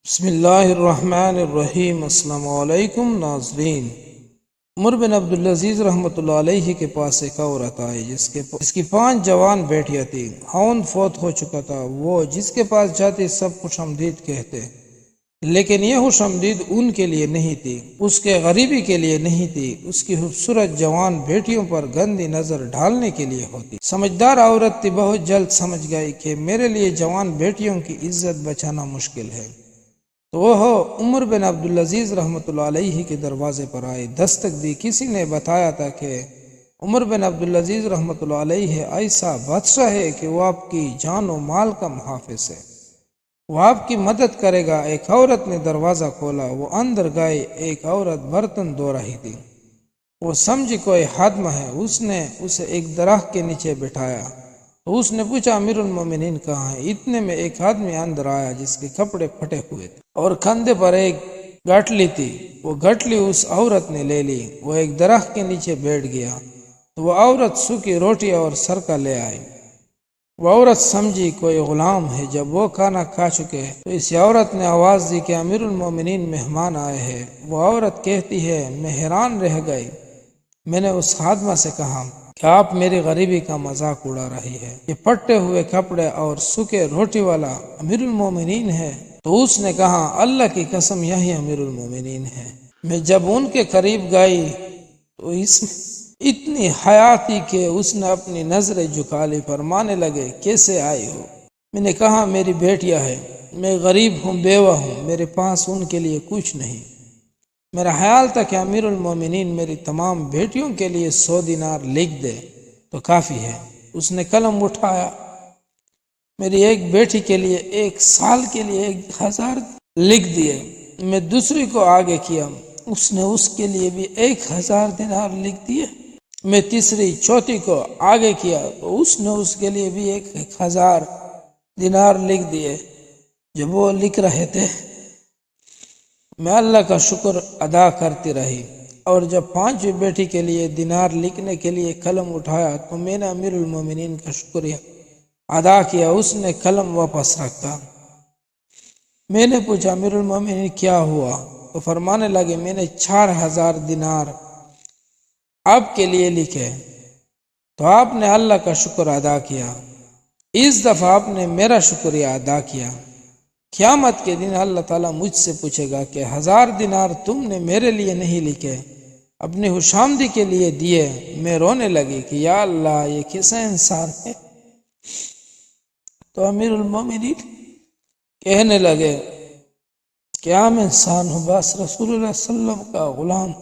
بسم اللہ الرحمن الرحیم۔ السلام علیکم ناظرین۔ عمر بن عبدالعزیز رحمۃ اللہ علیہ کے پاس ایک عورت آئی جس کی 5 جوان بیٹیاں تھیں۔ خاوند فوت ہو چکا تھا۔ وہ جس کے پاس جاتی سب خوش آمدید کہتے، لیکن یہ خوش آمدید ان کے لیے نہیں تھی، اس کے غریبی کے لیے نہیں تھی، اس کی خوبصورت جوان بیٹیوں پر گندی نظر ڈالنے کے لیے ہوتی۔ سمجھدار عورت تھی، بہت جلد سمجھ گئی کہ میرے لیے جوان بیٹیوں کی عزت بچانا مشکل ہے، تو وہ عمر بن عبدالعزیز رحمۃ اللہ علیہ کے دروازے پر آئے، دستک دی۔ کسی نے بتایا تھا کہ عمر بن عبدالعزیز رحمۃ اللہ علیہ ایسا بادشاہ ہے کہ وہ آپ کی جان و مال کا محافظ ہے، وہ آپ کی مدد کرے گا۔ ایک عورت نے دروازہ کھولا، وہ اندر گئے۔ ایک عورت برتن دھو رہی تھی، وہ سمجھی کوئی خادمہ ہے، اس نے اسے ایک درخت کے نیچے بٹھایا، تو اس نے پوچھا امیر المومنین کہاں ہے؟ اتنے میں ایک آدمی اندر آیا جس کے کپڑے پھٹے ہوئے تھے اور کندھے پر ایک گٹلی تھی۔ وہ گٹلی اس عورت نے لے لی، وہ ایک درخت کے نیچے بیٹھ گیا، تو وہ عورت سوکھی روٹی اور سرکہ لے آئی۔ وہ عورت سمجھی کوئی غلام ہے۔ جب وہ کھانا کھا چکے تو اس عورت نے آواز دی کہ امیر المومنین مہمان آئے ہیں۔ وہ عورت کہتی ہے میں حیران رہ گئی، میں نے اس خادمہ سے کہا کہ آپ میری غریبی کا مذاق اڑا رہی ہے، یہ پھٹے ہوئے کپڑے اور سوکھے روٹی والا امیر المومنین ہے؟ تو اس نے کہا اللہ کی قسم یہی امیر المومنین ہے۔ میں جب ان کے قریب گئی تو اس میں اتنی حیا تھی کہ اس نے اپنی نظریں جھکا لی۔ فرمانے لگے کیسے آئی ہو؟ میں نے کہا میری بیٹیاں ہیں، میں غریب ہوں، بیوہ ہوں، میرے پاس ان کے لیے کچھ نہیں۔ میرا خیال تھا کہ امیر المومنین میری تمام بیٹیوں کے لیے 100 دینار لکھ دے تو کافی ہے۔ اس نے قلم اٹھایا، میری ایک بیٹی کے لیے 1 سال کے لیے 1000 لکھ دیے۔ میں دوسری کو آگے کیا، اس نے اس کے لیے بھی 1000 دینار لکھ دیے۔ میں تیسری چوتھی کو آگے کیا تو اس نے اس کے لیے بھی 1000 دینار لکھ دیے۔ جب وہ لکھ رہے تھے میں اللہ کا شکر ادا کرتی رہی، اور جب 5ویں بیٹی کے لیے دینار لکھنے کے لیے قلم اٹھایا تو میں نے امیر المومنین کا شکریہ ادا کیا۔ اس نے قلم واپس رکھا۔ میں نے پوچھا امیر المومنین کیا ہوا؟ تو فرمانے لگے میں نے 4000 دینار آپ کے لیے لکھے تو آپ نے اللہ کا شکر ادا کیا، اس دفعہ آپ نے میرا شکریہ ادا کیا۔ قیامت کے دن اللہ تعالیٰ مجھ سے پوچھے گا کہ 1000 دینار تم نے میرے لیے نہیں لکھے، اپنی خوشامدی کے لیے دیے۔ میں رونے لگی کہ یا اللہ یہ کیسا انسان ہے؟ تو امیر المومنین کہنے لگے کہ عام انسان ہوں، بس رسول اللہ صلی اللہ علیہ وسلم کا غلام۔